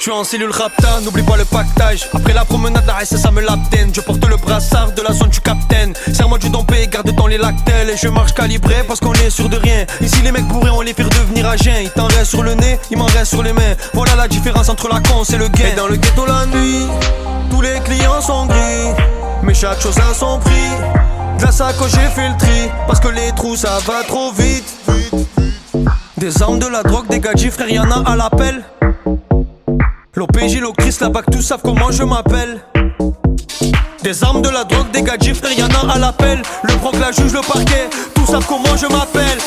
suis en cellule rapta, n'oublie pas le pactage. Après la promenade, la SS ça me l'abdène. Je porte le brassard de la zone du capitaine. Serre-moi du dompé, garde dans les lactelles. Et je marche calibré parce qu'on est sûr de rien. Ici les mecs bourrés on les fait devenir à jeun. Il t'en reste sur le nez, il m'en reste sur les mains. Voilà la différence entre la con et le gain. Et dans le ghetto la nuit, tous les clients sont gris. Mais chaque chose a son prix. De la sacoche j'ai fait le tri. Parce que les trous ça va trop vite. Des armes, de la drogue, des gadgets, frère y'en a à l'appel. L'OPJ, l'Ocris, la BAC, tous savent comment je m'appelle. Des armes, de la drogue, des gadgets, frère y'en a à l'appel. Le proc, la juge, le parquet, tous savent comment je m'appelle.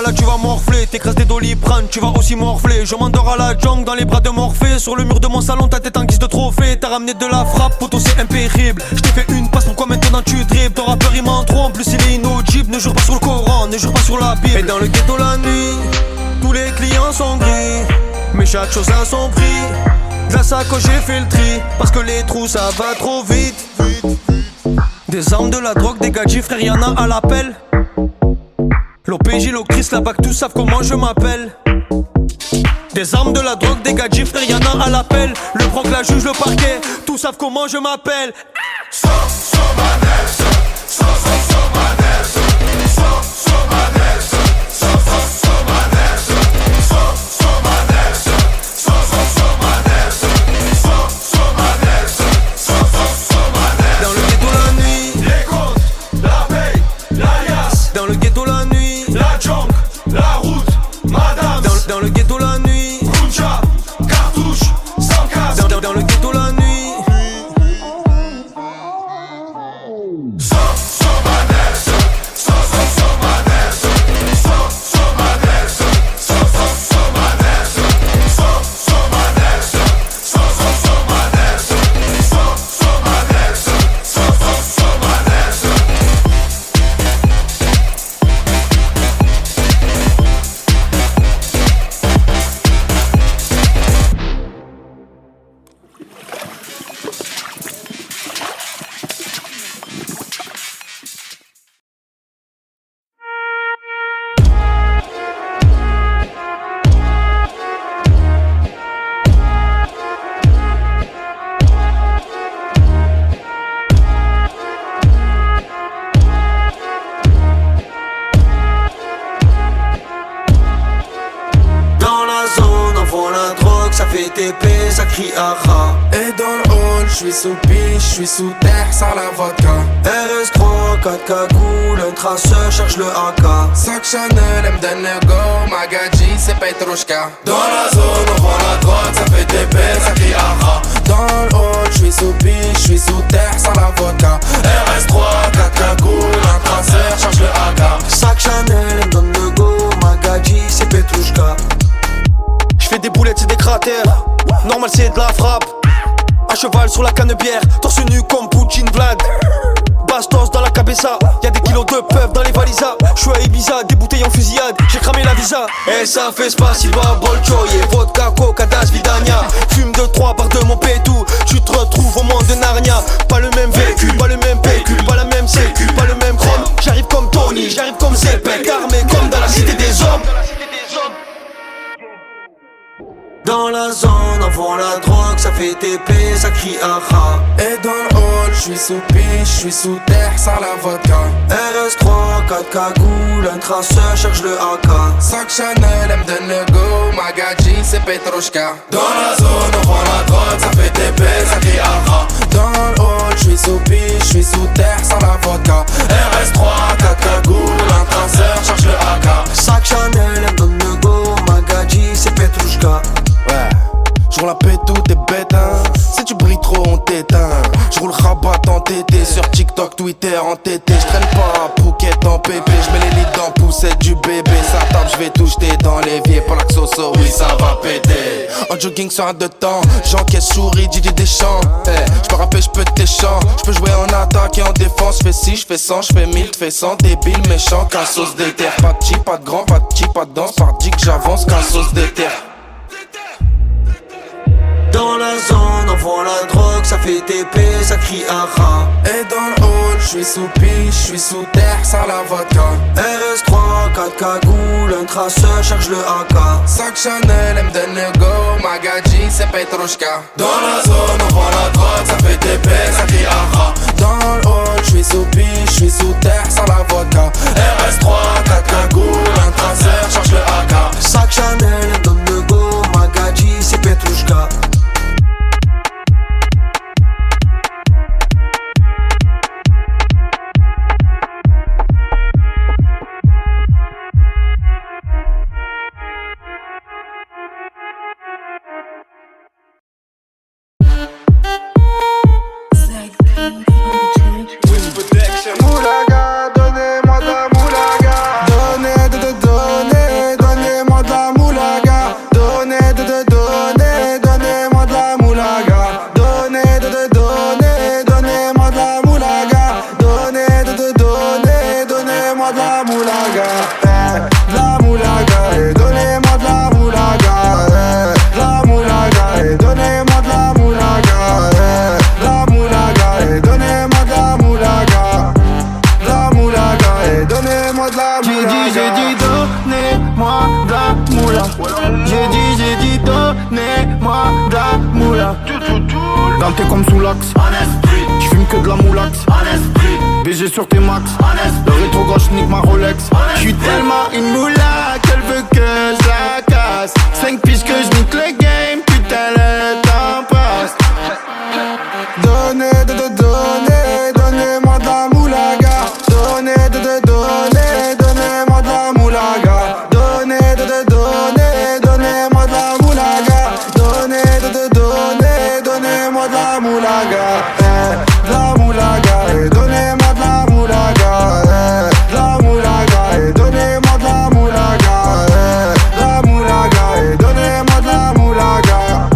Là tu vas morfler, t'écrases des doliprane, tu vas aussi morfler. Je m'endors à la jungle dans les bras de Morphée. Sur le mur de mon salon ta tête en guise de trophée. T'as ramené de la frappe, poto c'est impérible. Je t'ai fait une passe, pourquoi maintenant tu dribbles? Ton rappeur il m'en trompe, plus il est inaudible. Ne jure pas sur le Coran, ne jure pas sur la Bible. Et dans le ghetto la nuit, tous les clients sont gris. Mais chaque chose a son prix. De la sacoche j'ai fait le tri. Parce que les trous ça va trop vite. Des armes, de la drogue, des gadgets, frère y'en a à l'appel. L'OPJ, l'Ocris, la BAC, tous savent comment je m'appelle. Des armes, de la drogue, des gadgets, frère y'en a à l'appel. Le proc, la juge, le parquet, tous savent comment je m'appelle. Dans le ghetto la nuit, les comptes, la paye, l'alias. Dans le ghetto la nuit, la junk, la route, madame. Dans le ghetto la nuit, Kunja, cartouche, sans casque. Dans le ghetto la nuit. Ça fait TP, ça crie aha. Et dans le hall, j'suis sous piche, j'suis sous terre, sans la vodka. RS3, 4 cagoules, un traceur cherche le AK. Sac Chanel, elle me donne le go, Magadji, c'est Petrushka. Dans la zone, on vend la drogue, ça fait TP, ça crie aha. Dans le hall, j'suis sous piche, j'suis sous terre, sans la vodka. RS3, 4 cagoules, un traceur cherche le AK. Sac Chanel, elle me donne le go, Magadji, c'est Petrushka. J'fais des boulettes, c'est des cratères. Normal, c'est de la frappe. À cheval sur la canne-bière, torse nu comme Poutine Vlad. Bastos dans la cabeza, y'a des kilos de peuf dans les valisas. J'suis à Ibiza, des bouteilles en fusillade, j'ai cramé la visa. Et ça fait Spasiba, Bolchoye, vodka, coca, das, vidania. Fume de 3 par de mon pétou, tu te retrouves au monde de Narnia. Pas le même véhicule, pas le même pécule, pas la même sécu, pas le même chrome. J'arrive comme Tony, j'arrive comme Zepek, armé comme dans la cité des hommes. Dans la zone, on vend la drogue, ça fait TP, ça crie aha. Et dans le hall, j'suis sous piche, j'suis sous terre, sans la vodka. RS3, 4 cagoules, un traceur cherche le AK. Sac Chanel, elle me donne le go, Magadji, c'est Petrushka. Dans la zone, on vend la drogue, ça fait TP, ça crie aha. Dans le hall, j'suis sous piche, j'suis sous terre, sans la vodka. RS3, 4 cagoules, un traceur cherche le AK. Sac Chanel, elle me donne le go, Magadji, c'est Petrushka. Ouais, j'roule la pète tout t'es bête hein. Si tu brilles trop on t'éteint. J'roule rabat en TT sur TikTok, Twitter en TT. J'traîne pas à Phuket en PP. J'mets les litres dans poussette du bébé. Ça tape, j'vais tout jeter dans l'évier. Pour la Xoso, oui ça va péter. En jogging sur un de temps, j'encaisse souris, Didier Deschamps. J'peux rapper, j'peux tes chants. J'peux jouer en attaque et en défense. J'fais 6, j'fais 100, j'fais 1000, j'fais 100. Débile, méchant, qu'un sauce d'éther. Pas de petit, pas de grand, pas de petit, pas de danse. Par dit que j'avance, qu'un sauce d'éther. zone, envoie la drogue, ça fait TP, ça crie aha. Et dans le hall, j'suis sous piche, j'suis sous terre, sans la vodka. RS3, 4 cagoules, un traceur, charge le AK. Sac Chanel, elle me donne le go, Magadji, c'est Petrushka. Dans la zone, on voit la drogue, ça fait TP, ça crie aha. Dans le hall, j'suis sous piche, j'suis sous terre, sans la vodka. RS3, 4 cagoules, un traceur, charge le AK. Sac Chanel, donne le go, Magadji, c'est Petrushka. Moulaga, donnez-moi de la moulaga. Donnez-moi de la moulaga. Donnez-moi de la moulaga. Donnez-moi de la moulaga. Donnez-moi de la moulaga. De la moulaga, et donnez-moi de la moulaga. De la moulaga, et donnez-moi de la moulaga. De la moulaga, et donnez-moi de la moulaga. La moulaga, et donnez-moi de la moulaga. J'ai dit donnez-moi de la moula. J'ai dit donnez-moi de la moula. Ganté comme sous l'axe, j'fume que de la moulax. BG sur tes max, le rétro gauche nique ma Rolex. J'suis tellement une moula qu'elle veut que je la casse. 5 piges que je nique le game, putain le temps passe. Donnez-moi de la moulaga. Donnez-moi de la moulaga. Donnez-moi de la moulaga. Donnez-moi de la moulaga. De la moulaga, et donnez-moi de la moulaga. De la moulaga, et donnez-moi de la moulaga. De la moulaga, et donnez-moi de la moulaga.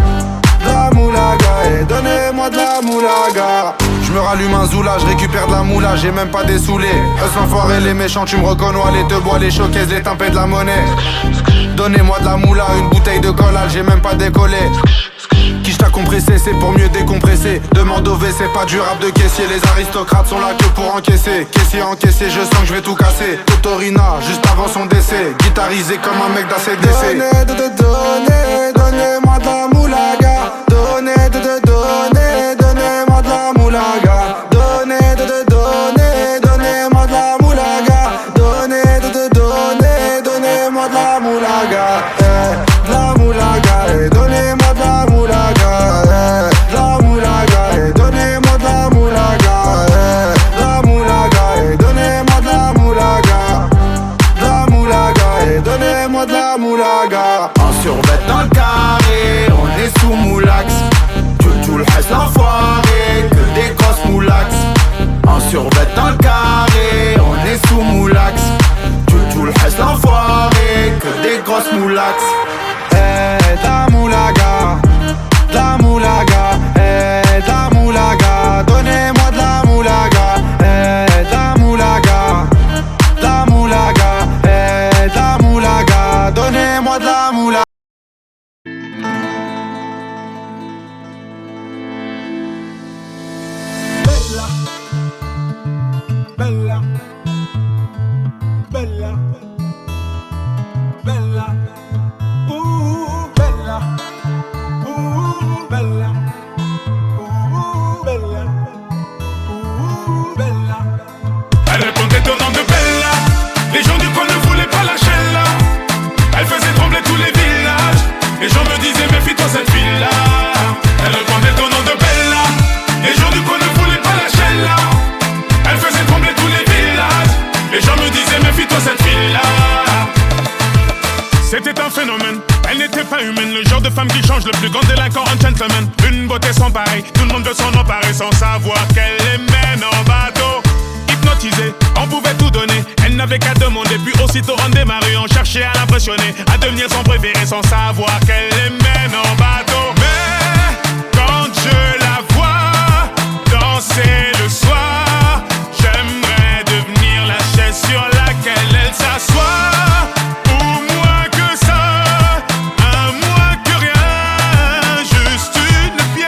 De la moulaga, et donnez-moi de la moulaga. Je me rallume un zoula, je récupère de la moula, j'ai même pas des saoulés. Eux s'enfoirés, les méchants, tu me reconnais, les te bois, les showcases, les tempêtes de la monnaie. Donnez-moi de la moula, une bouteille de collal, j'ai même pas décollé. Qui t'a compressé, c'est pour mieux décompresser. Demande au WC, pas du rap de caissier. Les aristocrates sont là que pour encaisser. Caissier encaissé, je sens que je vais tout casser. Totorina, juste avant son décès. Guitarisé comme un mec d'ACDC. Donnez-moi de la moulaga. Donnez-moi de la moulaga. Donnez-moi de la moulaga. Donnez-moi de la moulaga. De la moulaga, et donnez-moi de la moulaga. De la moulaga, et donnez-moi de la moulaga. De la moulaga, et donnez-moi de la moulaga. De la moulaga, et donnez-moi de la moulaga. En survêt dans le carré, on est sous moulax. Tout le reste l'enfoiré, que des grosses moulax. En survêt dans le carré, on est sous moulax. Tout le reste l'enfoiré, que des grosses moulax. La moulaga, la moulaga, la moulaga, donnez-moi de la moulaga, la moulaga, la moulaga, la moulaga, donnez-moi de la moulaga. Bella, bella, bella, bella, bella, bella, bella. Elle répondait au nom de Bella. Les gens du coin ne voulaient pas lâcher là. Elle faisait trembler tous les villages. Les gens me disaient méfie-toi cette fille-là. Elle répondait au nom de Bella. Les gens du coin ne voulaient pas lâcher là. Elle faisait trembler tous les villages. Les gens me disaient méfie-toi cette fille-là. C'était un phénomène, elle n'était pas humaine. Le genre de femme qui change le plus grand délinquant en gentleman. Une beauté sans pareil, tout le monde veut s'en emparer sans savoir qu'elle les mène en bateau. Hypnotisée, on pouvait tout donner. Elle n'avait qu'à demander, puis aussitôt on démarrait. On cherchait à l'impressionner, à devenir son préféré sans savoir qu'elle les mène en bateau. Mais quand je la vois danser le soir, j'aimerais devenir la chaise sur laquelle elle s'assoit. Une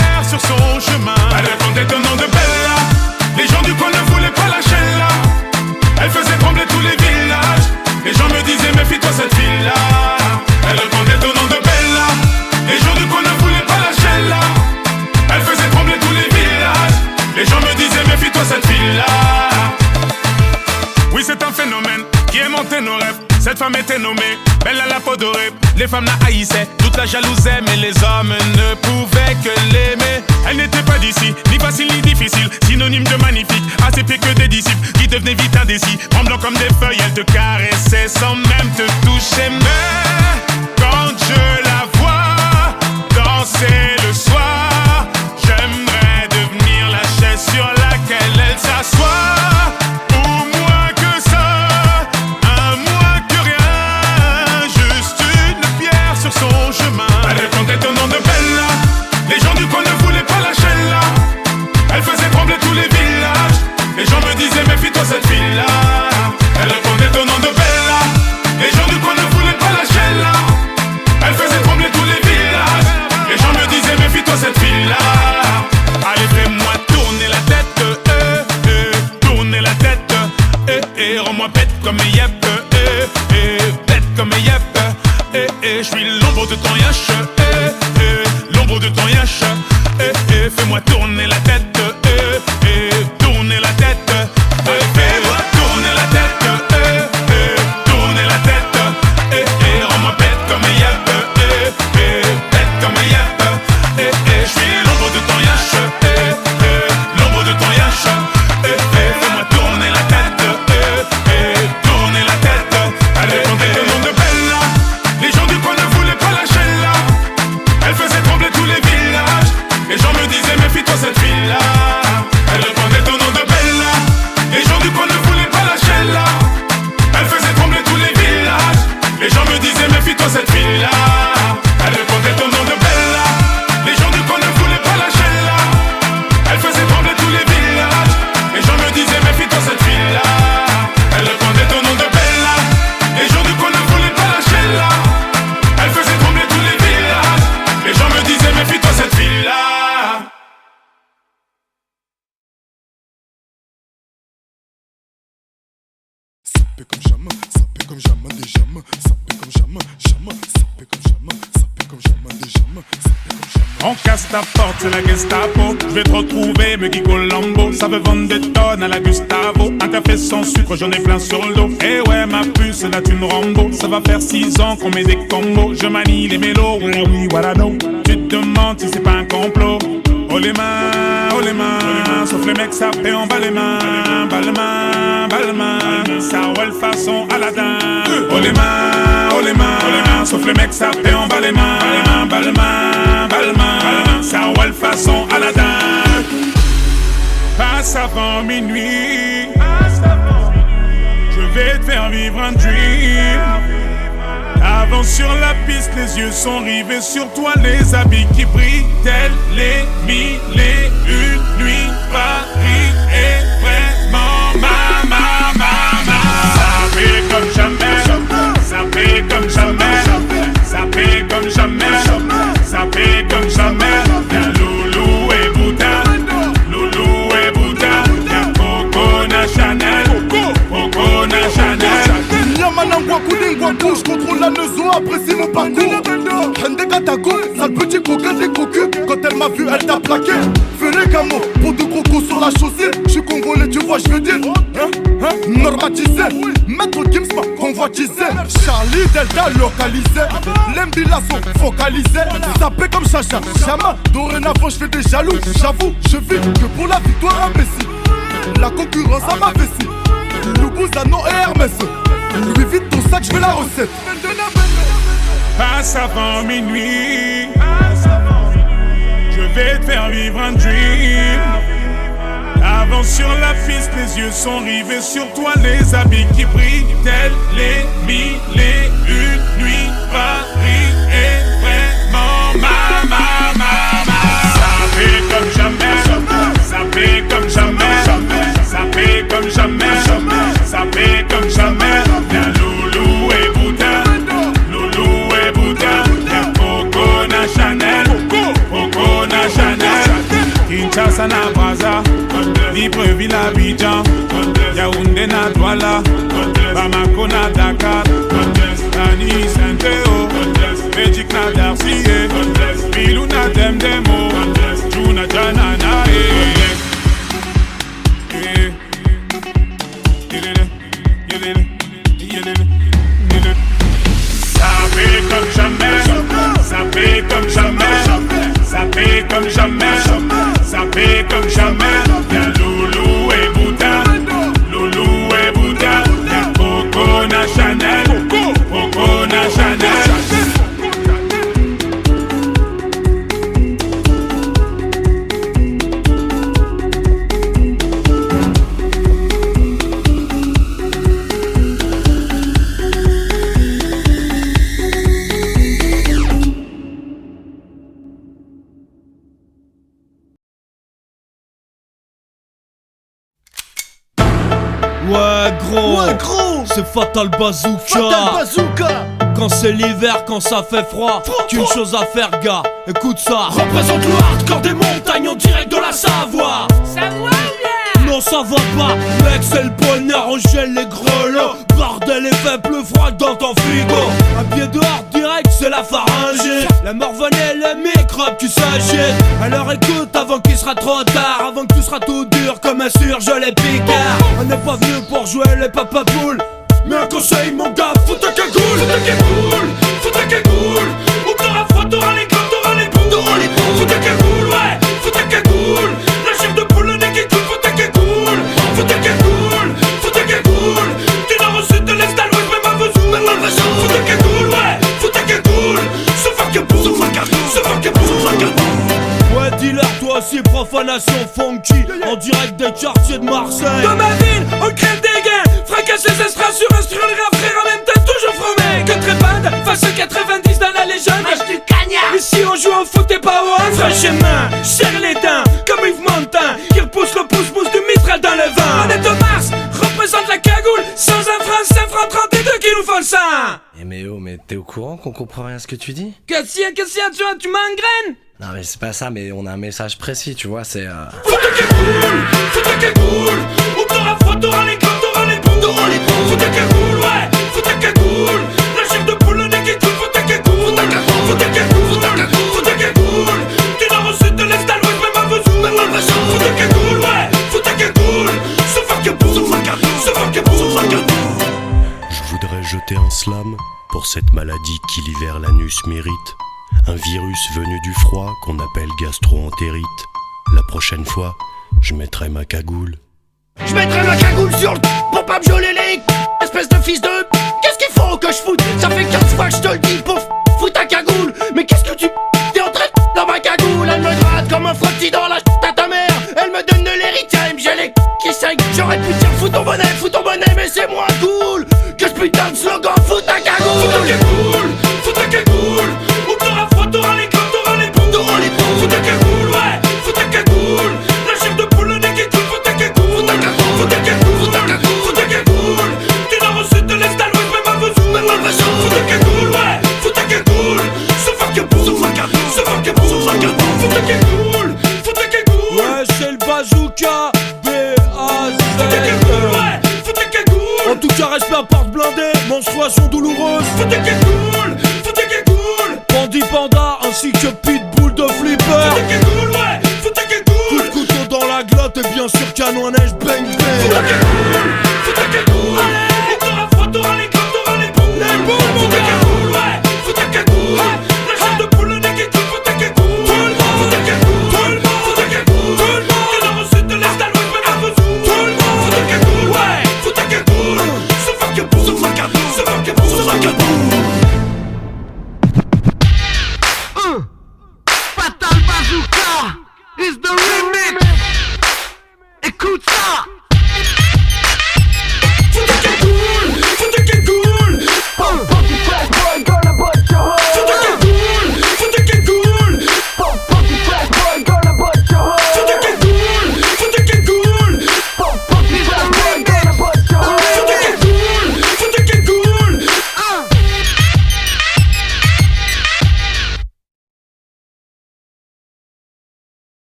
était nommée belle à la peau dorée. Les femmes la haïssaient, toute la jalousaient, mais les hommes ne pouvaient que l'aimer. Elle n'était pas d'ici, ni facile ni difficile, synonyme de magnifique, à ses pieds que des disciples qui devenaient vite indécis. Tremblant comme des feuilles, elle te caressait sans même te toucher. Mais quand je la vois danser le soir, j'aimerais devenir la chaise sur laquelle elle s'assoit. Son chemin. Elle répondait au nom de Bella. Les gens du coin ne voulaient pas lâcher là. Elle faisait trembler tous les villages. Les gens me disaient méfie-toi cette fille-là. Elle répondait au nom de Bella. Les gens du coin ne voulaient pas lâcher là. Elle faisait trembler tous les villages. Les gens me disaient méfie-toi cette fille-là. Allez fais-moi tourner la tête, tourner la tête, rends-moi bête comme yep, bête comme yep. Je suis l'ombre de ton yash, l'ombre de ton yash, fais-moi tourner la tête, tourner la tête, fais-moi tourner la tête, tourner la tête, rends-moi bête comme yep, bête comme yep, je suis l'ombre de ton yash, l'ombre de ton yash, fais-moi tourner la tête, tourner la tête, allez, on est le nom de Bella. Les gens du coin ne voulaient pas lâcher là. Elle faisait trembler tous les villages. Les gens me disaient méfie-toi cette fille-là. Elle répondait au nom de Bella. Les gens du coin ne voulaient pas lâcher là. Elle faisait trembler tous les villages. Les gens me disaient méfie-toi cette fille-là. Elle répondait au nom de Bella. Les gens du coin ne voulaient pas lâcher là. Elle faisait trembler tous les villages. Les gens me disaient méfie-toi cette fille-là. Elle répondait au nom de Bella. Les gens du coin ne voulaient pas lâcher là. Elle faisait trembler tous les villages. Les gens me disaient méfie-toi cette fille-là. Sapé comme jamais, sapé comme jamais des jammes, sapé comme jamais, jamais, sapé comme jamais, sapé comme jamais des jammes, sapé comme jamais. On casse ta porte, c'est la Gestapo. Je vais te retrouver, me Guigo Lambo. Ça veut vendre des tonnes à la Gustavo. Un café sans sucre, j'en ai plein sur le dos. Eh ouais, ma puce, là tu me Rambo. Ça va faire 6 ans qu'on met des combos. Je manie les mélos, voilà oui, voilà non. Tu te demandes si c'est pas un complot. Oh les mains, sauf les mecs ça fait en bas les mains. Bas les mains, ça roule façon Aladdin. Oh les mains, sauf les mecs ça fait en bas les mains. Bas les mains, ça roule façon Aladdin. Passe avant minuit, je vais te faire vivre un dream. Avance sur la piste, les yeux sont rivés sur toi, les habits qui brillent, tels les mille et une nuits. Paris est vraiment ma. Ça fait comme jamais, ça fait comme jamais, ça fait comme jamais, ça fait comme jamais. Y'a Loulou et Bouddha, y'a Coco na Chanel, Coco na Chanel. Yamanangwa Koudingwa Kou, je contrôle la maison, apprécie mon parcours. Hende Katako, sale petit coquin des cocus. Quand elle m'a vu, elle t'a plaqué. Fais les camos, pour de gros coups sur la chaussée. J'suis congolais, tu vois, j'veux dire. Normatisé, Maître Gims m'a convoitisé. Charlie Delta localisé. L'Embila sont focalisés. Sapé comme Chacha, Chama. Dorénavant, j'fais des jaloux. J'avoue, je vis que pour la victoire imbécile. La concurrence à ma vessie. Loubouzanon et Hermès. Lui vite ton sac, j'veux la recette. Passe avant minuit, je vais te faire vivre un dream. Avance sur la piste, les yeux sont rivés sur toi, les habits qui brillent, tels les mille et une nuits. Paris est vraiment ma. Ça fait comme jamais, ça fait comme jamais, ça fait comme jamais, ça fait comme jamais. Y'a Loulou et Bouddha, y'a Coco na Chanel, Coco na Chanel. Kinshasa na Braza, Libreville à Abidjan, Yaoundé na Douala, Bamako na Dakar, Dani Saint-Théo, Belgique na Darcy, Bilou na Demdemo, Juna Janana. comme jamais, sapé comme jamais. Y'a Loulou et Bouddha, Loulou et Bouddha. Y'a Coco na Chanel, Coco na Chanel. Ouais gros, c'est Fatal Bazooka. Quand c'est l'hiver, quand ça fait froid, qu'une chose à faire gars, écoute ça. Représente le hardcore des montagnes en direct de la Savoie. Savoie ou bien? Non ça va pas, mec c'est le bonheur, on gèle les grelots. Bordel et fait plus froid dans ton frigo. Un pied dehors direct c'est la pharyngée. La morvonne et les microbes qui s'agitent. Alors écoute avant qu'il sera trop tard, avant que tu seras tout dur comme un surgelé picard. On n'est pas venu pour jouer les papapoules, mais un conseil mon gars, fous ta cagoule. Fous ta cagoule. Ou t'auras froid, t'auras les glands, t'auras les boules. Fous ta cagoule, ouais, fous ta cagoule. La chair de poule, le nez qui coule, fous ta cagoule. Fous ta cagoule. Tu n'as reçu de l'Est à l'Ouest, même à Vesoul. Fous ta cagoule, ouais, fous ta cagoule. Se faire que boule. Ouais dealer, toi aussi profanation funky. En direct des quartiers de Marseille. Dans ma ville, on crève des gains. Fracasse les estrades sur instruire les rap frères en même temps toujours fromé. Que trépade, face au 90 dans la légende. Lâche du cagnard. Ici on joue au foot et pas au hand. Franchement, serre les dents comme Yves Montand qui repousse le pouce-pouce du mitral dans le vent. On est au Mars, représente la cagoule. Sans un franc 32 qui nous font le sang. Mais t'es au courant qu'on comprend rien à ce que tu dis? Qu'est-ce qu'il y a, tu m'engraines? Non mais c'est pas ça, mais on a un message précis, tu vois, c'est Fous ta cagoule. Ou t'auras froid, t'auras les glands, t'auras les boules. Fous ta cagoule, ouais, fous ta cagoule. La chair de poule, le nez qui coule, fous ta cagoule. Fous ta cagoule. Tu n'as reçu de l'Est à l'Ouest, même à Vesoul. Fous ta cagoule, ouais, fous ta cagoule. Se faire que boule. Je voudrais jeter un slam pour cette maladie qui l'hiver l'anus mérite. Un virus venu du froid qu'on appelle gastro-entérite. La prochaine fois, je mettrai ma cagoule. Je mettrai ma cagoule sur le pour pas me geler les espèce de fils de. Qu'est-ce qu'il faut que je foute? Ça fait 15 fois que je te le dis pour fous ta cagoule. Mais qu'est-ce que tu t'es en train de dans ma cagoule? Elle me gratte comme un frottis dans la à ta mère. Elle me donne de l'héritage, elle me gèle les qui saignent. J'aurais pu dire fous ton bonnet, mais c'est moins cool que ce putain de slogan fous ta cagoule. Fous ta cagoule. Ou t'auras froid, t'auras les glands, t'auras les boules. Fous ta cagoule, ouais, fous ta cagoule. La chair de poule, le nez qui coule, fous ta cagoule. Fous ta cagoule. Tu n'as reçu de l'Est à l'Ouest, même à Vesoul. Fous ta cagoule, ouais, fous ta cagoule. Se faire que boule. Fous ta cagoule. Ouais, c'est le bazooka. Fous ta cagoule, ouais, fous ta cagoule. En tout cas, respect à porte blindée, menstruation douloureuse. Fous ta cagoule. Bandit Panda ainsi que Pitbull de Flipper. Fous ta cagoule, ouais, fous ta cagoule. Coup de couteau dans la glotte et bien sûr canon à neige, bang bang. Fous ta cagoule. Allez, t'auras froid, t'auras les glands, t'auras les boules. Fous ta cagoule, ouais, fous ta cagoule. La chair de poule, le nez qui coule, fous ta cagoule. Fous ta cagoule. Tu n'as reçu de l'Est à l'Ouest, même à Vesoul. Fous ta cagoule, ouais, fous ta cagoule. Se faire que boule. Fatal Bazooka is the remix. Écoute ça.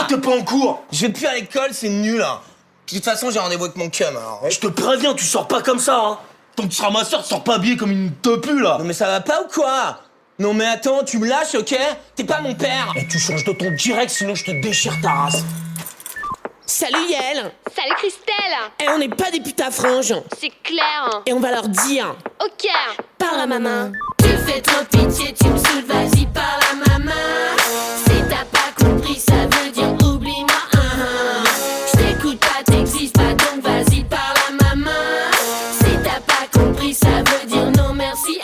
t'es pas en cours? Je vais plus à l'école, c'est nul, hein. De toute façon, j'ai rendez-vous avec mon cum, alors. Je te préviens, tu sors pas comme ça, hein. Tant que tu seras ma soeur, tu sors pas habillé comme une tepu, là. Non mais ça va pas ou quoi? Non mais attends, tu me lâches, ok? T'es pas mon père. Et tu changes de ton direct, sinon je te déchire ta race. Salut Yael. Salut Christelle. Et on n'est pas des putains franges. C'est clair. Et on va leur dire. Ok. Par la maman. Tu fais trop pitié, tu me saoules, vas-y par la maman. Si t'as pas compris, ça veut dire oublie-moi. Je t'écoute pas, t'existes pas, donc vas-y par la maman. Si t'as pas compris, ça veut dire non merci.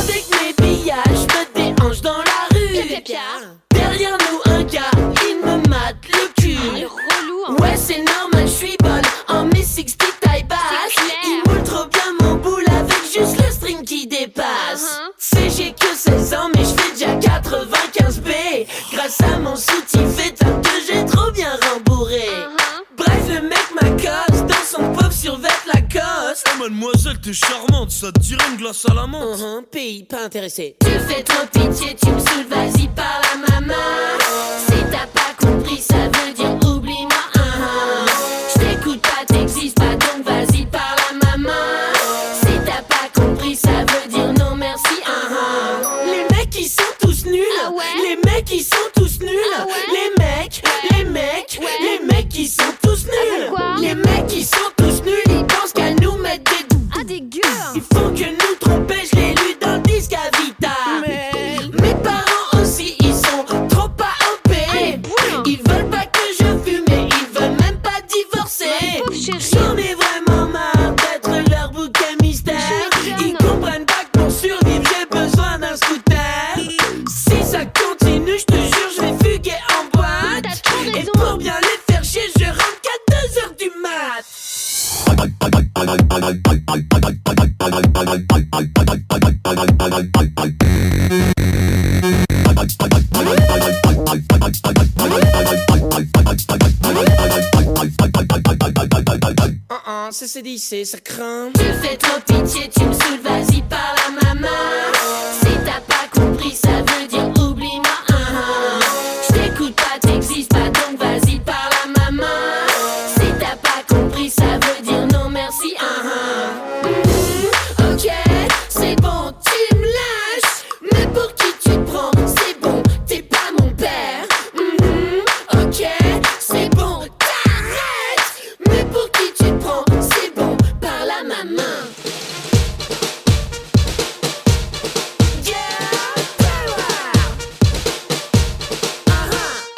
Avec mes pillages, je me déhanche dans la rue. Derrière nous un gars, il me mate le cul. Le relou, hein. Ouais c'est normal, je suis bonne en mes 60 taille basse. Il moule trop bien mon boule avec juste le string qui dépasse. C'est j'ai que 16 ans mais je fais déjà 95 B. Grâce à mon soutif éteint que j'ai trop bien rembourré. Bref le mec m'accoste dans son pauvre survêt Lacoste. Oh mademoiselle t'es charmante, ça te dirait une glace à la menthe. Pays pas intéressé. Tu fais trop pitié, tu me saoules, vas-y par la maman. Si t'as pas compris, ça veut dire oublie-moi. Je t'écoute pas, t'existes pas, donc vas-y par la maman. Si t'as pas compris, ça veut dire non merci. Les mecs ils sont tous nuls. Les mecs ils sont tous nuls. Les mecs ils sont tous nuls. Les mecs ils sont tous nuls, ils pensent qu'à nous mettre des doux. Ah dégueu. Ils font que nous tromper, je l'ai lu dans le disque à Vita. Mes parents aussi, ils sont trop pas OP. Ils veulent pas que je fume et ils veulent même pas divorcer. J'en ai vraiment marre d'être leur bouquet mystère. Ils comprennent pas que pour survivre j'ai besoin d'un scooter. Si ça continue, je te jure, je vais fuguer en boîte. Et pour bien les faire chier, je rentre qu'à 2h du mat. CCDC, ça craint. Tu fais trop pitié, tu me saoules, vas-y par la maman. Si t'as pas compris, ça veut dire oublie-moi. Je t'écoute pas, t'existes pas, donc vas-y par la maman. Si t'as pas compris, ça veut dire non merci. Ok, c'est bon, tu me lâches. Mais pour qui tu te prends, c'est bon, t'es pas mon père. Ok, c'est bon, t'arrêtes. Mais pour qui tu te prends, c'est bon, par la maman.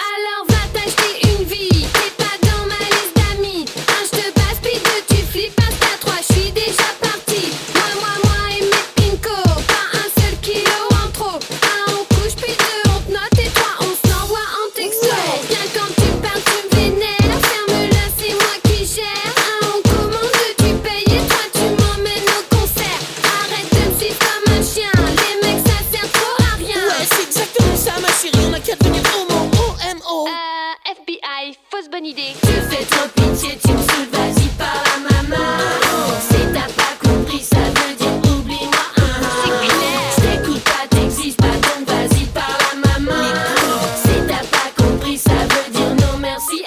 Alors va t'acheter une vie, t'es pas dans ma liste d'amis. Je te passe puis deux tu flippes parce qu'à 3 je suis déjà partie. Moi et mes pinko, pas un seul kilo en trop. 1 on couche puis 2 on te note et 3 on se l'envoie en texto. Bien quand tu parles tu me vénères, ferme-la c'est moi qui gère. 1 on commande, 2 tu payes et 3 tu m'emmènes au concert. Arrête de me suivre comme un chien, les mecs ça sert trop à rien. Ouais, c'est exactement ça, ma chérie. On a qu'à devenir homo, OMO. FBI, fausse bonne idée. Tu fais trop pitié, tu me saoules, vas-y par la maman. Si t'as pas compris, ça veut dire oublie-moi. Je t'écoute pas, t'existes pas, donc vas-y par la maman. Si t'as pas compris, ça veut dire non merci.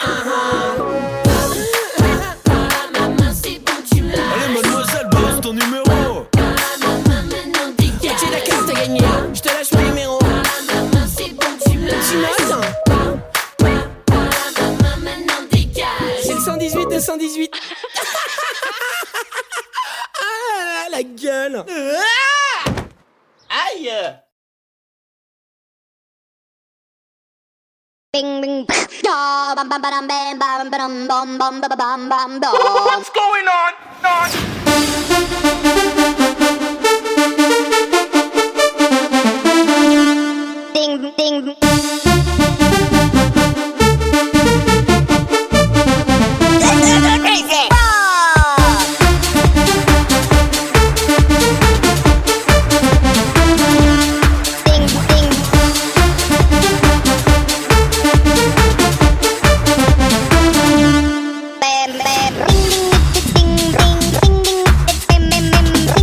Par la maman, c'est bon, tu me lâches. Allez mademoiselle, balance ton numéro. Par la maman, maintenant dégage. Ok, d'accord, t'as gagné. Je te lâche mon numéro. Par la maman, c'est bon, tu me lâches. Tu notes? Par la maman, maintenant dégage. C'est le 118 de 118. Ah, la gueule. Aïe. Bing bing da bam bam bam bam bam bam bam bam bam bam bam. What's going on? Ding ding. Crazy. Ding ding. Bam bam. Ding ding ding ding ding ding ding.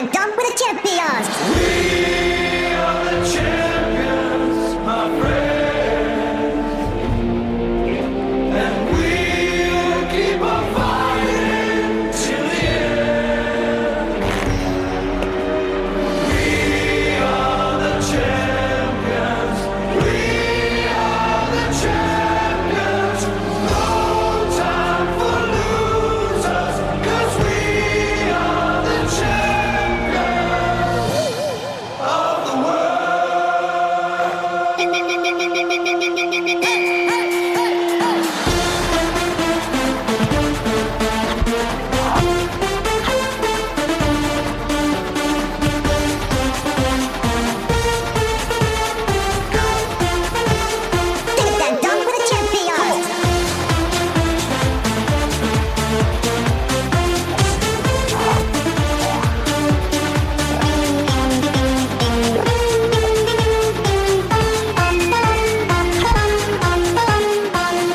and done with the champions. We are the champions, my friend, and we'll keep on fighting till the end. We are the champions, we are the champions. No time for losers, 'cause we are the champions of the world. Did and done with the champions.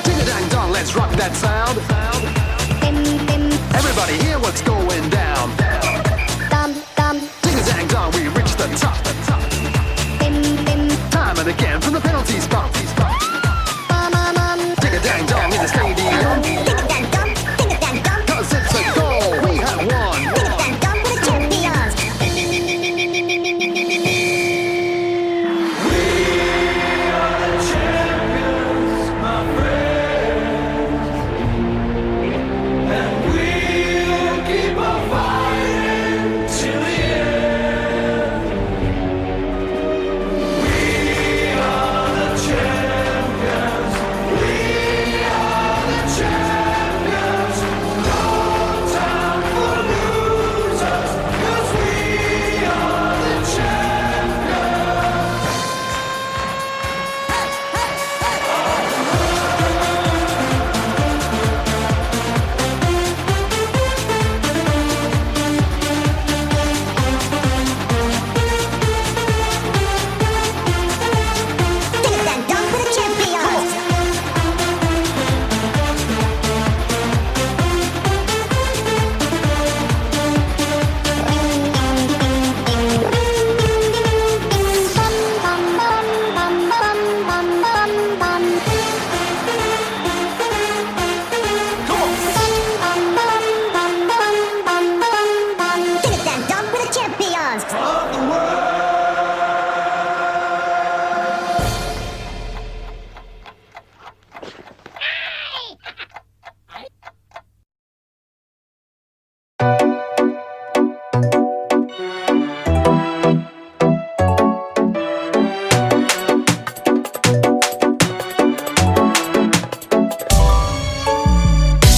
Ding-a-dang-dong, let's rock that sound. Everybody hear what's going down. Ding-a-dang-dong, we reach the top. Time and again from the penalty spot. Ding-a-dang-dong in the stadium. 'Cause it's a goal, we have won. Keep on fighting till the end. We are the champions. We are the champions. No time for losers, 'cause we are the champions. Did and done with the champions. Did and done with the champions. Of the world.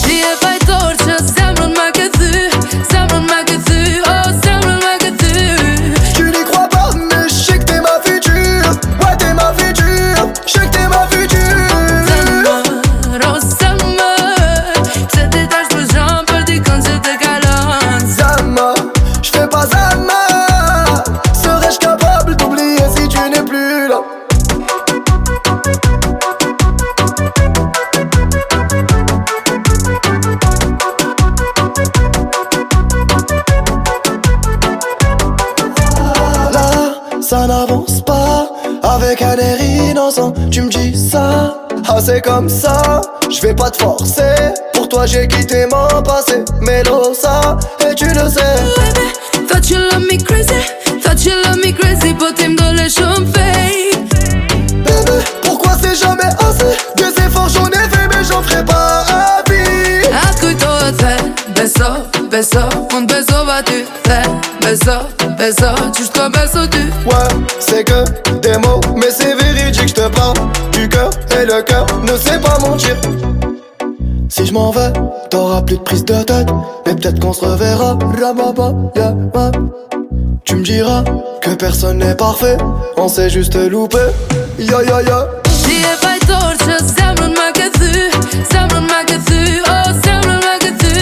Ti e fajtor që zemrën me këthy, zemrën me këthy, oh zemrën me këthy. Tu n'y crois pas, mais je sais que t'es ma future. Ouais, t'es ma future. Je sais que t'es ma future. Zemër, oh zemër, se ti tash për zhëm për dikën që të kalon. Zama, je fais pas Zama. Serais-je capable d'oublier si tu n'es plus là? Là, ça n'avance pas. Avec un air innocent, tu me dis ça. Ah, c'est comme ça, je vais pas te forcer. Pour toi, j'ai quitté mon passé. Melosa, et tu le sais. Thought you love me crazy, thought you love me crazy, po ti m'dole shumë fake. Bébé, pourquoi c'est jamais assez? Des efforts j'en ai fait, mais j'en ferai pas à vie. Atë kujtohet the, beso, beso, unë besova ty, the, beso, beso, qysh t'ka beso ty. Ouais, c'est que des mots, mais c'est véridique, je te parle du cœur. Et le cœur ne sait pas mentir. Si je m'en vais, t'auras plus de prise de tête. Mais peut-être qu'on se reverra. Rababa, yeah, ouais. Tu me diras que personne n'est parfait. On s'est juste loupé. Ya ya ya. Ti e fajtor që zemrën me këthy, zemrën me këthy, oh zemrën me këthy.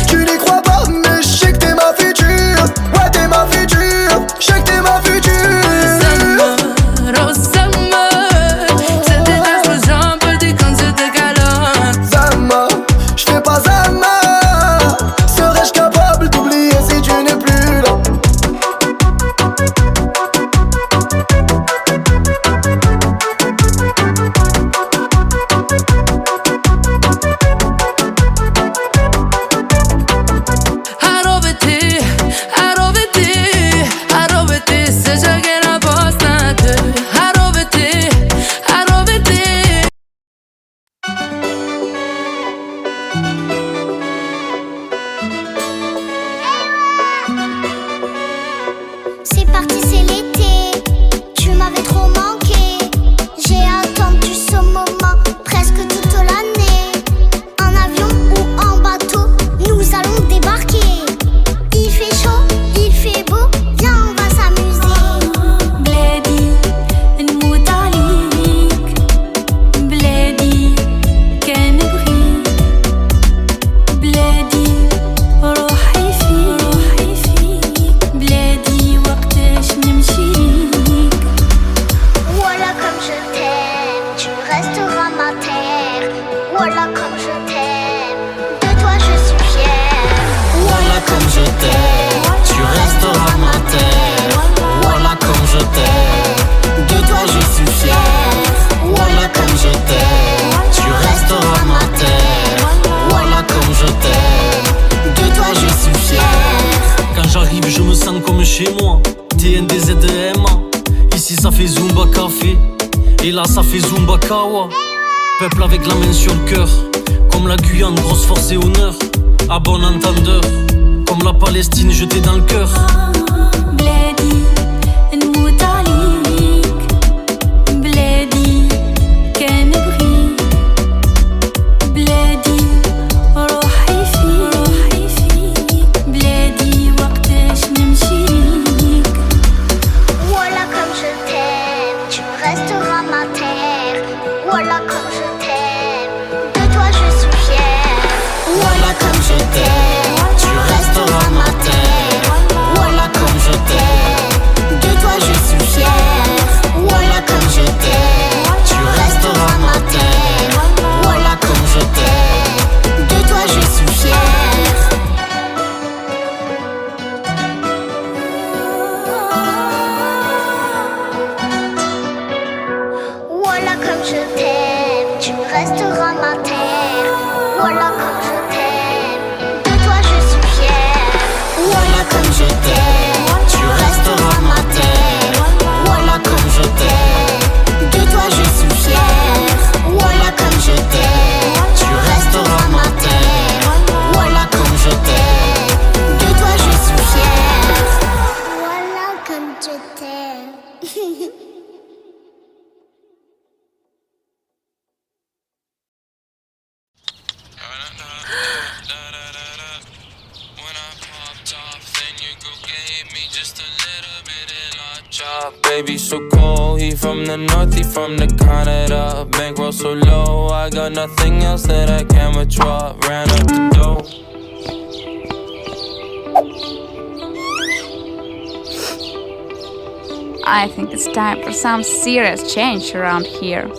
Tu n'y crois pas, mais je sais que t'es ma future. Ouais, t'es ma future. Je sais que t'es ma future. Zemër, oh zemër, se ti tash për zhëm për dikën që të kalon. Zama, je fais pas Zama. Serais-je capable d'oublier si tu n'es plus là? comme chez moi. TNDZMA. Ici ça fait Zumba Café. Et là ça fait Zumba Kawa. Peuple avec la main sur le cœur. Comme la Guyane, grosse force et honneur. À bon entendeur. Comme la Palestine jetée dans le cœur. بلادي نموت عليك بلادي كان بغيك بلادي روحي فيك بلادي وقتاش نمشي ليك Voilà comme je t'aime, tu resteras ma terre. Voilà comme je t'aime, de toi je suis fière. Voilà comme je t'aime, tu resteras ma terre. Voilà comme je t'aime, de toi je suis fière. Voilà comme je t'aime, tu resteras ma terre. Voilà comme je t'aime, de toi je suis fière. Voilà comme je t'aime, tu resteras ma terre. Voilà comme je t'aime, de toi je suis fière. Voilà comme je t'aime, tu resteras ma terre. Voilà comme je t'aime, de toi je suis fière. Voilà comme je t'aime, tu resteras ma terre. Voilà comme je t'aime, de toi je suis fière. Voilà comme je t'aime. Baby so cold, he from the north, he from the Canada. Bankroll so low, I got nothing else that I can withdraw. Ran up the dough. I think it's time for some serious change around here.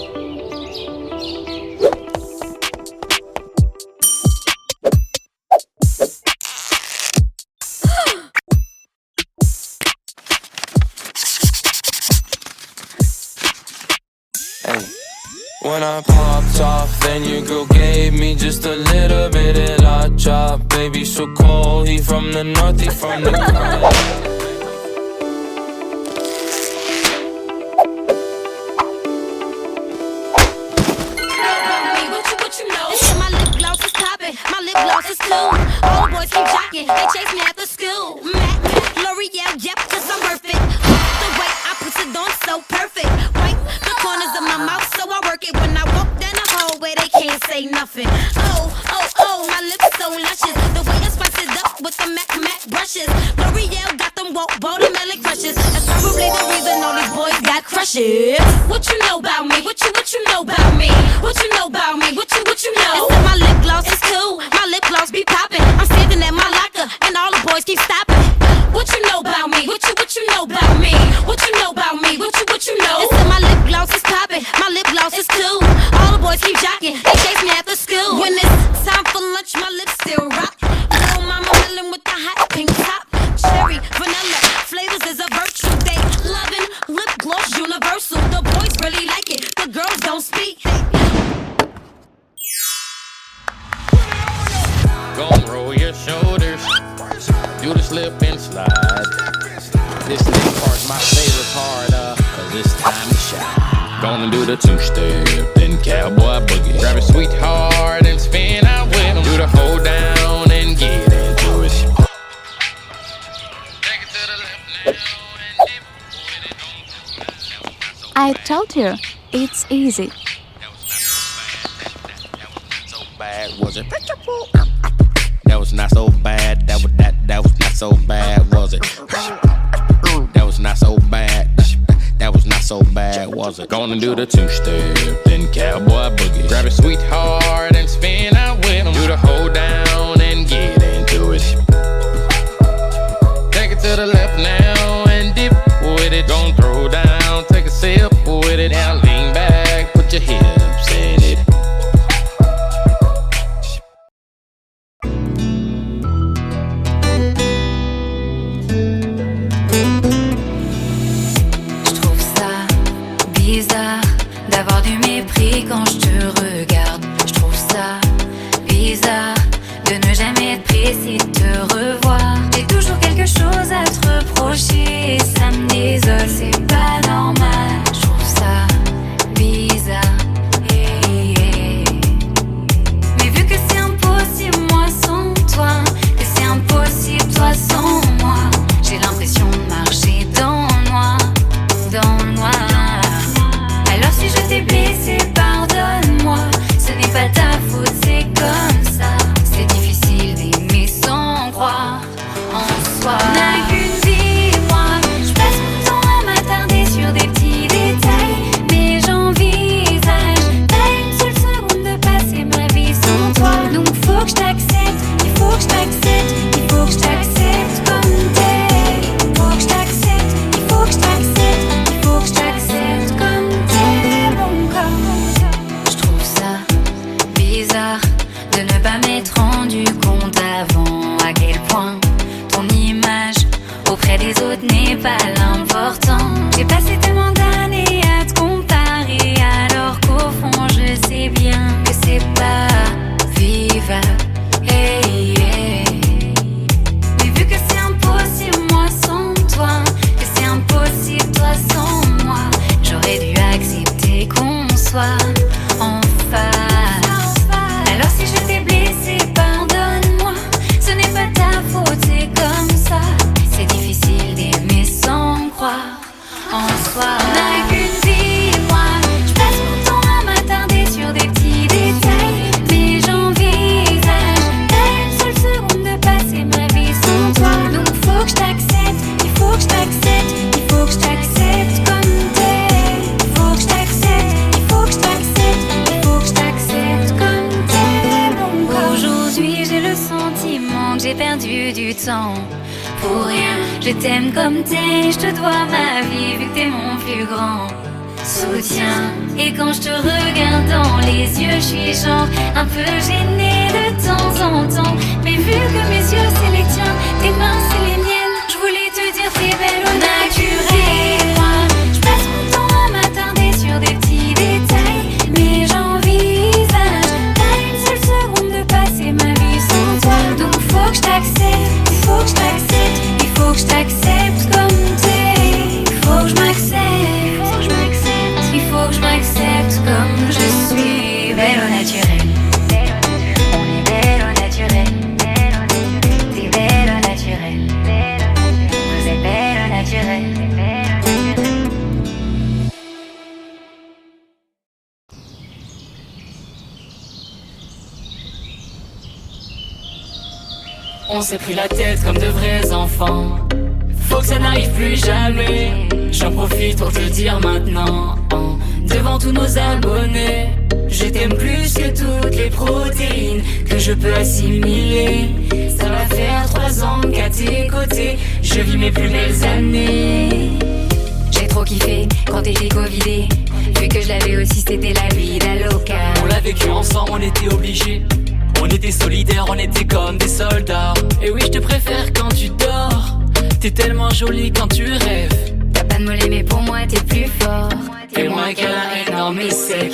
When I popped off, then your girl gave me just a little bit of la chop. Baby so cold, he from the north, he from the My lip gloss is popping, my lip gloss is cool. All the boys keep jocking, they chase me after school. Mac, L'Oreal, yep, cause I'm worth it. The way I put it on so perfect. Wipe the corners of my mouth so I work it. When I walk down the hallway, they can't say nothing. Oh, oh, oh, my lips so luscious. The way I spice it up with the Mac brushes. L'Oreal got them watermelon crushes. That's probably the reason all these boys got crushes. What you know about me? What you know about me? What you know about me? What you know? They said my lip gloss is cool. My lip gloss be popping. I'm standing at my locker and all the boys keep stopping. What you know about me? What you know about me? What you know about me? What you know? They said my lip gloss is popping. My lip gloss is cool. All the boys keep jocking. They chase me after school. When it's time for lunch, my lips still rock. Little mama melon with the hot pink top. Cherry, vanilla, flavors is a virtue. They loving lip gloss universal. The boys really like it. The girls don't speak. Gon' roll your shoulders, do the slip and slide. This next part's my favorite part, cause it's time to shine. Gonna do the two-step, then cowboy boogie. Grab a sweetheart and spin out with him. Do the hold down and get into it. Take it to the left now and dip. I told you, it's easy. Bad was it? That was not so bad. That was not so bad, was it? That was not so bad. That was not so bad, was it? Gonna do the two-step, then cowboy boogie. Grab a sweetheart and spin out with him. Do the hold down and get into it. Take it to the left now and dip with it. Gon' throw down, take a sip with it. Now lean back, put your hips in it. D'avoir du mépris quand je te regarde. Je trouve ça bizarre auprès des autres n'est pas l'important. J'ai passé tellement d'années à te comparer, alors qu'au fond je sais bien que c'est pas vivable. Hey, hey. Mais vu que c'est impossible moi sans toi, que c'est impossible toi sans moi, j'aurais dû accepter qu'on soit en face. Alors si je t'ai blessé, pardonne-moi, ce n'est pas ta faute, c'est comme ça. C'est difficile d'aimer sans croire en soi. On n'a qu'une vie, moi, je passe mon temps à m'attarder sur des petits détails, mais j'envisage t'as une seule seconde de passer ma vie sans toi. Donc faut que je t'accepte, il faut que je t'accepte, il faut que je t'accepte comme t'es. Il faut que je t'accepte, il faut que je t'accepte, il faut que je t'accepte comme t'es. Aujourd'hui j'ai le sentiment que j'ai perdu du temps pour rien. Je t'aime comme t'es, je te dois ma vie vu que t'es mon plus grand soutien. Et quand je te regarde dans les yeux, je suis genre un peu gênée de temps en temps. Mais vu que mes yeux c'est les tiens, tes mains c'est les miennes, je voulais te dire t'es belle au naturel. Moi, je passe mon temps à m'attarder sur des petits détails, mais j'envisage t'as une seule seconde de passer ma vie sans toi. Donc faut que je t'accepte, il faut que je t'accepte, il faut que je t'accepte comme t'es. Il faut que je m'accepte, il faut que je m'accepte, il faut que je m'accepte comme je suis. Belle au naturel, on est belle au naturel, t'es belle au naturel, vous êtes belle au naturel. On s'est pris la tête comme de vrais enfants. Faut que ça n'arrive plus jamais. J'en profite pour te le dire maintenant, devant tous nos abonnés. Je t'aime plus que toutes les protéines que je peux assimiler. Ça va faire 3 ans qu'à tes côtés je vis mes plus belles années. J'ai trop kiffé quand t'étais covidé, vu que je l'avais aussi, c'était la vie d'Aloca. On l'a vécu ensemble, on était obligés. On était solidaires, on était comme des soldats. Et oui, je te préfère quand tu dors. T'es tellement jolie quand tu rêves. T'as pas de mollet mais pour moi t'es plus fort. Fais-moi un câlin énorme et sec.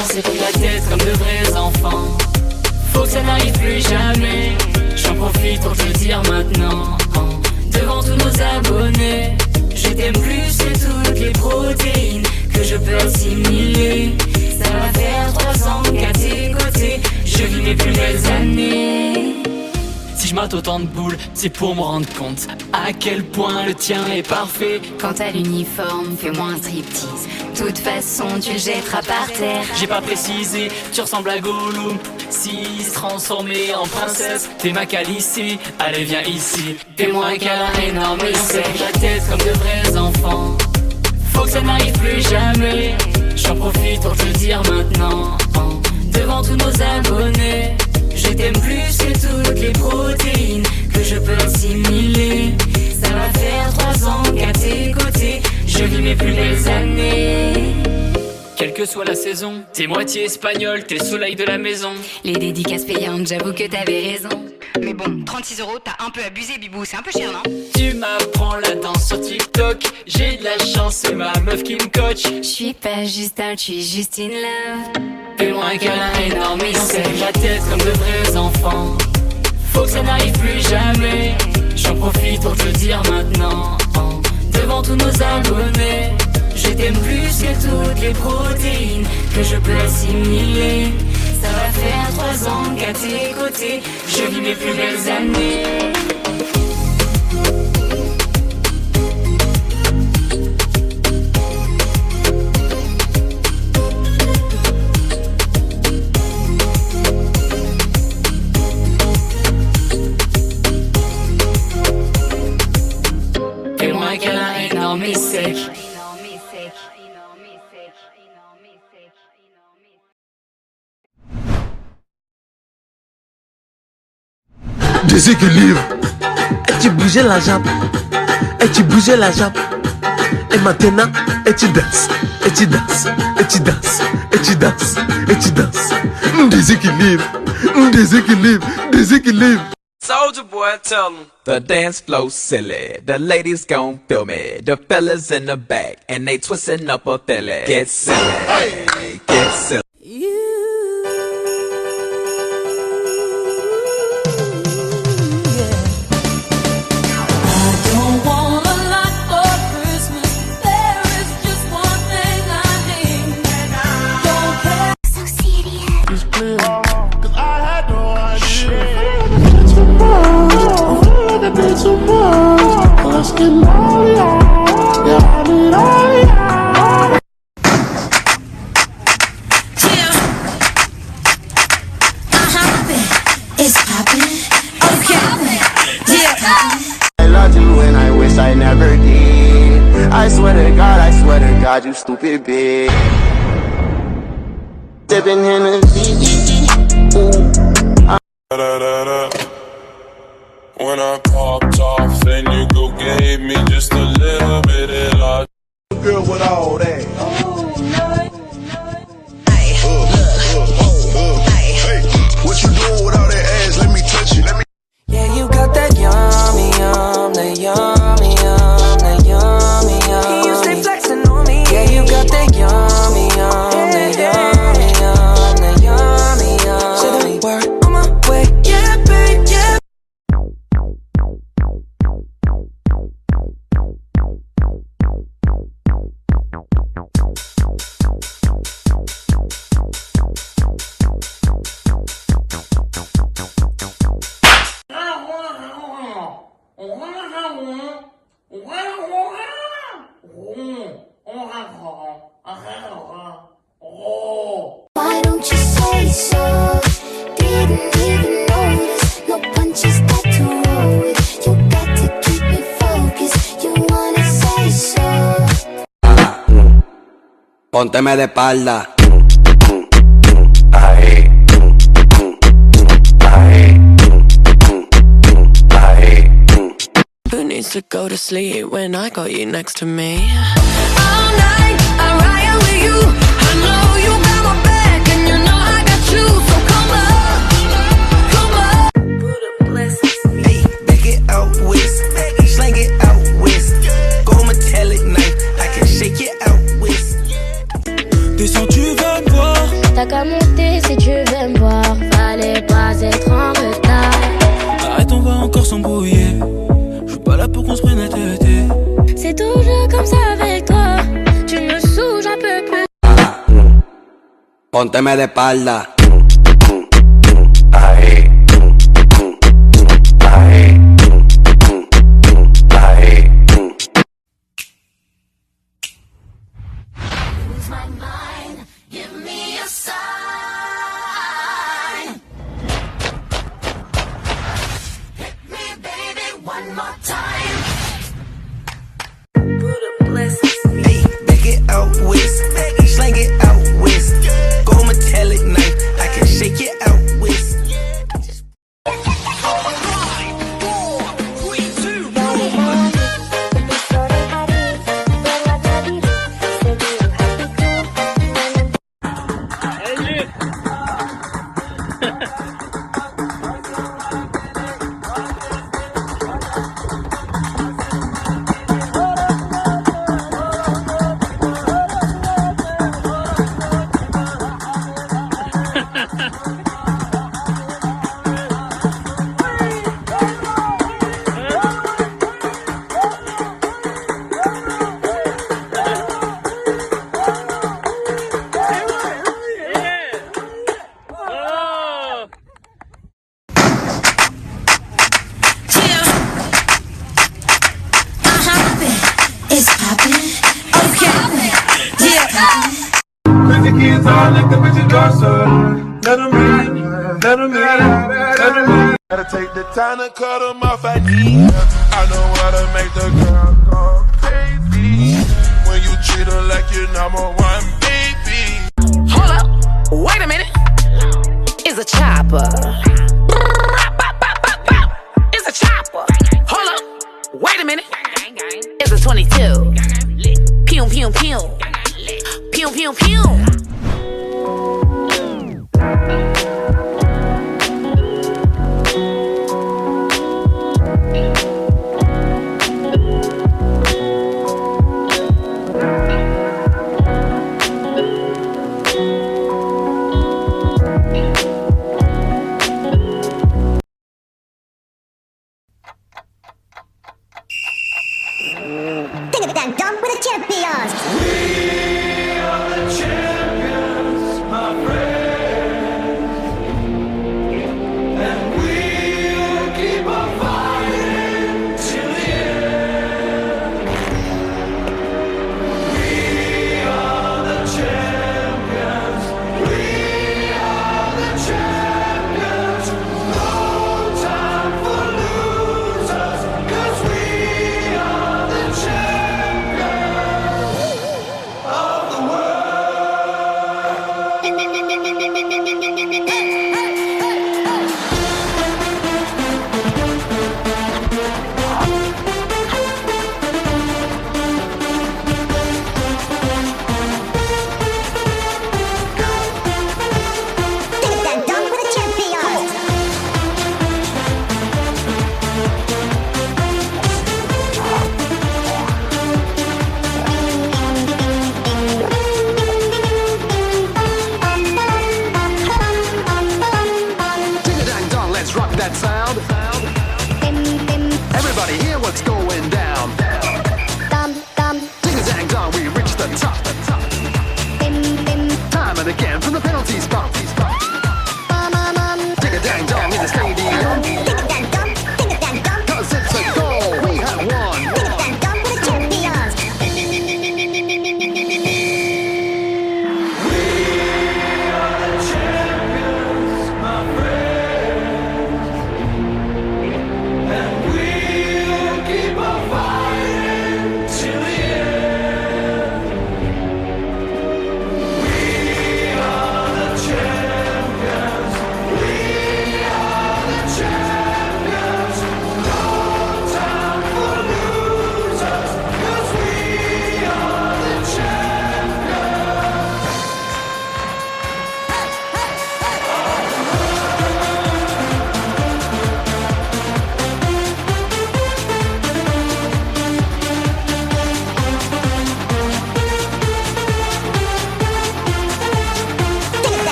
On s'est pris la tête comme de vrais enfants. Faut que ça n'arrive plus jamais. J'en profite pour te le dire maintenant, devant tous nos abonnés. Je t'aime plus que toutes les protéines que je peux assimiler. Ça va faire 3 ans qu'à tes côtés je vis mes plus belles années. Si je mate autant de boules, c'est pour me rendre compte à quel point le tien est parfait. Quant à l'uniforme, fais-moi un striptease. Toute façon, tu le jetteras par terre. J'ai pas précisé, tu ressembles à Gollum. Si se transformer en princesse, t'es ma calissée. Allez, viens ici, fais-moi un câlin énorme et sec. La tête comme de vrais enfants. Faut que ça n'arrive plus jamais. J'en profite pour te le dire maintenant, devant tous nos abonnés. Je t'aime plus que toutes les protéines que je peux assimiler. Ça va faire 3 ans qu'à tes côtés je vis mes plus belles années. Quelle que soit la saison, t'es moitié espagnol, t'es le soleil de la maison. Les dédicaces payantes, j'avoue que t'avais raison. Mais bon, 36 €, t'as un peu abusé, Bibou, c'est un peu cher, non? Tu m'apprends la danse sur TikTok. J'ai de la chance, c'est ma meuf qui me coach. Je suis pas juste un, je suis juste in love. Fais-moi un câlin énorme et sec. La tête comme de vrais enfants. Faut que ça n'arrive plus jamais. J'en profite pour te le dire maintenant, devant tous nos abonnés. Je t'aime plus que toutes les protéines que je peux assimiler. Ça va faire 3 ans qu'à tes côtés je vis mes plus belles années. Fais-moi un câlin énorme et sec. Déséquilibre. Et tu bougeais la jambe. Et tu bougeais la jambe. Et maintenant, et tu danses. Et tu danses. Et tu danses. Et tu danses. Et tu danses. Déséquilibre. Déséquilibre. Déséquilibre. Soldier boy, tell them. The dance flow silly, the ladies gon' feel me. The fellas in the back, and they twisting up a filly. Get silly, hey, get silly. It's poppin', okay, yeah. I loved you and I wish I never did. I swear to God, you stupid bitch. Sippin' Hennessy, When I popped off, then you go gave me just a little bit of love. Girl with all that. What you doing with all that ass? Let me touch you. Yeah, you got that yummy, that yummy, that yummy, yummy. You stay flexing on me. Yeah, you got that yummy, that yummy, that yummy, yummy. Say the word on my way, yeah, babe, yeah. Why don't you say so? Didn't even notice. No punches got to roll with. You got to keep me focused. You wanna say so? Pónteme de espalda. Who needs to go to sleep when I got you next to me? All night, I ride with you. I know you got my back, and you know I got you. So come up. Hey, back it out west, slang it out west. Go metallic knife, I can shake it out west. Descends, tu vas me voir. T'as qu'à monter si tu veux me voir. Fallait pas être en retard. Arrête, on va encore s'embrouiller. Je suis pas là pour qu'on se prenne la tête. C'est toujours comme ça avec toi. Tu me saoules, j'en peux plus. Pónteme de espalda. Lose my mind, give me a sign. Hit me, baby, one more time. Hey, back it out west, slang it out west. Go metallic knife, I can shake it out west. It's poppin', okay, yeah. Crazy kids all like the bitches gossip. Let them in, let them in, let them in. Gotta take the time to cut them off at the end. I know how to make the girl go crazy. When you treat her like your number one baby. Hold up, wait a minute. It's a chopper. It's a chopper. Hold up, wait a minute. It's a 22. Pew, pew, pew. Pew, pew, pew.